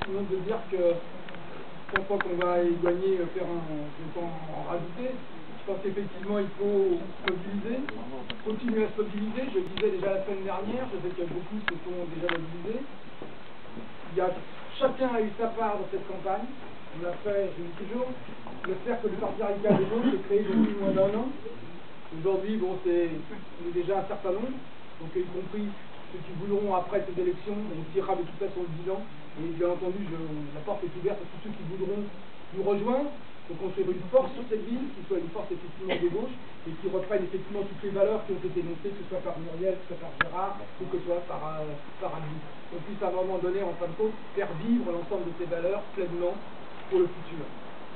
effectivement de dire que je pense pas qu'on va y gagner, faire je vais pas en rajouter. Je pense qu'effectivement il faut se mobiliser, continuer à se mobiliser. Je le disais déjà la semaine dernière, je sais que beaucoup se sont déjà mobilisés. Chacun a eu sa part dans cette campagne. On l'a fait, je le dis toujours, le cercle du Parti radical des Gauches est créé depuis moins d'un an. Aujourd'hui, bon, on est déjà un certain nombre, donc y compris ceux qui voudront après ces élections, on tirera de toute façon le bilan. Et bien entendu, la porte est ouverte à tous ceux qui voudront nous rejoindre. Donc on construire une force sur cette ville, qui soit une force effectivement de gauche, et qui reprenne effectivement toutes les valeurs qui ont été énoncées, que ce soit par Muriel, que ce soit par Gérard, ou que ce soit par Abdou. Qu'on puisse à un moment donné, en fin de compte, faire vivre l'ensemble de ces valeurs pleinement pour le futur.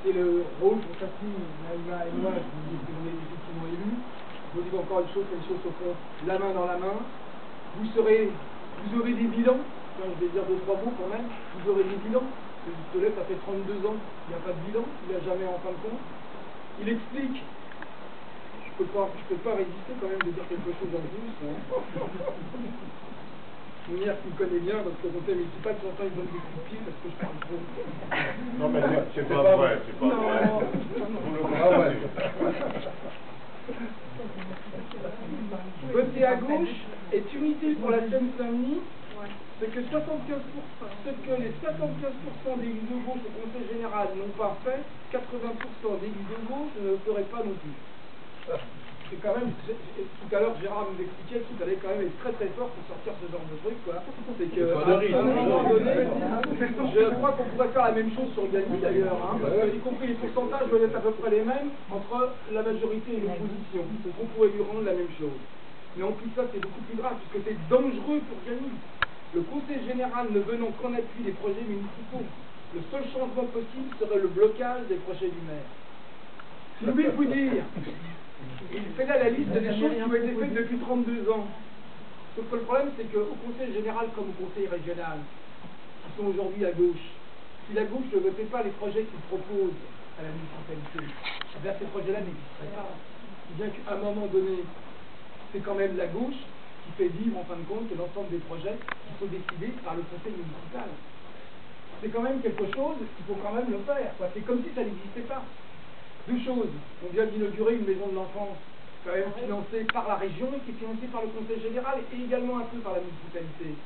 C'est le rôle pour Cathy, Naïma et moi, qui on est effectivement élus. Je vous dis encore une chose, que les choses se font la main dans la main. Vous aurez des bilans, je vais dire 2-3 mots quand même, vous aurez des bilans. Le pistolet, ça fait 32 ans, il n'y a pas de bilan, il n'a jamais en fin de compte. Il explique, je peux pas résister quand même de dire quelque chose en plus. Mounir qui me connaît bien, notre conseil municipal, de temps en temps il donne des coups de pied parce que je parle trop. Non mais c'est pas vrai, c'est pas vrai. Voter à gauche est inutile pour la Seine-Saint-Denis. C'est que 75%, ce que les 75% des élus de gauche au Conseil général n'ont pas fait, 80% des élus de gauche ne le feraient pas non plus. C'est quand même, tout à l'heure Gérard nous expliquait qu'il fallait quand même être très très fort pour sortir ce genre de truc, quoi. C'est qu'à un moment donné, je crois qu'on pourrait faire la même chose sur Gagny d'ailleurs, hein, parce que, y compris les pourcentages doivent être à peu près les mêmes entre la majorité et l'opposition. Donc on pourrait lui rendre la même chose. Mais en plus ça c'est beaucoup plus grave, puisque c'est dangereux pour Gagny. Le Conseil général ne venant qu'en appui des projets municipaux, le seul changement possible serait le blocage des projets du maire. Je vais vous dire, il fait là la liste des choses qui ont été faites depuis 32 ans. Sauf que le problème, c'est qu'au Conseil général comme au Conseil régional, qui sont aujourd'hui à gauche, si la gauche ne votait pas les projets qu'ils proposent à la municipalité, eh bien ces projets-là n'existeraient pas. Si bien qu'à un moment donné, c'est quand même la gauche qui fait vivre en fin de compte l'ensemble des projets qui sont décidés par le conseil municipal. C'est quand même quelque chose qu'il faut quand même le faire. C'est comme si ça n'existait pas. Deux choses. On vient d'inaugurer une maison de l'enfance, quand même financée par la région et qui est financée par le conseil général et également un peu par la municipalité.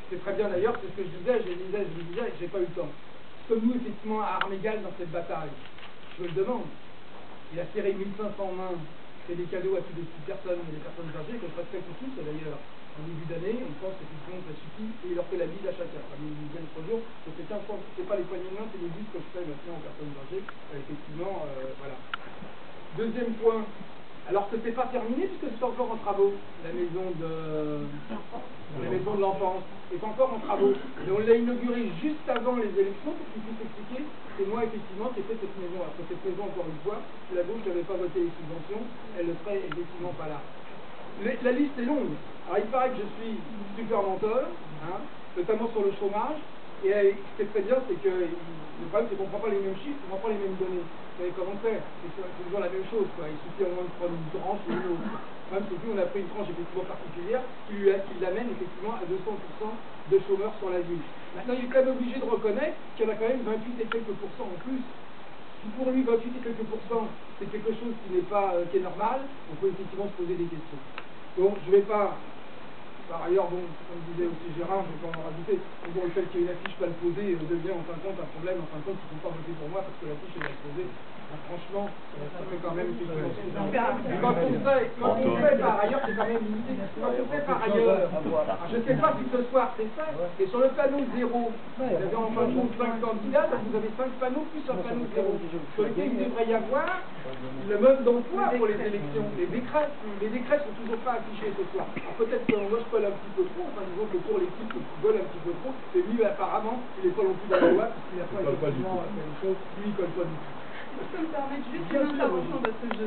C'est très bien d'ailleurs, c'est ce que je disais, et j'ai pas eu le temps. Sommes-nous effectivement à armes égales dans cette bataille? Je me le demande. Il a serré 1500 mains. C'est des cadeaux à toutes les petites personnes et les personnes âgées que je respecte tous d'ailleurs. En début d'année, on pense qu'effectivement ça suffit et il leur fait la bise à chacun. Comme il disait l'autre jour, je fais 15 fois, c'est pas les poignées de main, c'est les bises que je fais maintenant aux personnes âgées. Effectivement, voilà. Deuxième point, alors que c'est pas terminé puisque c'est encore en travaux, la maison de l'enfance est encore en travaux. Et on l'a inaugurée juste avant les élections pour qu'il puisse expliquer. C'est moi effectivement qui ai fait cette maison. Alors que cette maison, encore une fois, si la gauche n'avait pas voté les subventions, elle ne serait effectivement pas là. La liste est longue. Alors il paraît que je suis super menteur, hein, notamment sur le chômage. Et ce qui est très bien, c'est que le problème, c'est qu'on ne prend pas les mêmes chiffres, on ne prend pas les mêmes données. Vous savez comment c'est toujours la même chose, quoi. Il suffit au moins de prendre une tranche ou une autre. Même si on a pris une tranche effectivement particulière qui l'amène effectivement à 200% de chômeurs sur la ville. Maintenant, il est quand même obligé de reconnaître qu'il y en a quand même 28 et quelques pourcents en plus. Si pour lui 28 et quelques pourcents, c'est quelque chose qui n'est pas qui est normal, on peut effectivement se poser des questions. Donc je ne vais pas. Par ailleurs, bon, comme disait aussi Gérard, je ne vais pas en rajouter. Bon, le fait qu'il y ait une affiche mal posée devient en fin de compte un problème. En fin de compte, ils ne faut pas voter pour moi parce que l'affiche est mal posée. Franchement, ça fait quand même effectivement. Quand on fait par ailleurs, c'est quand même limité. Quand on fait par ailleurs, je ne sais pas si ce soir c'est fait, et sur le panneau 0, vous avez en fin de compte 5 candidats, donc vous avez 5 panneaux plus un panneau 0. Sur lequel il devrait y avoir le mode d'emploi pour les élections. Les décrets sont toujours pas affichés ce soir. Alors peut-être que moi je colle un petit peu trop, enfin disons que pour l'équipe qui colle un petit peu trop, et lui apparemment il n'est pas non plus dans la loi, parce qu'il n'a pas effectivement fait les choses, lui il colle pas du tout. Je peux me permettre juste une intervention parce que je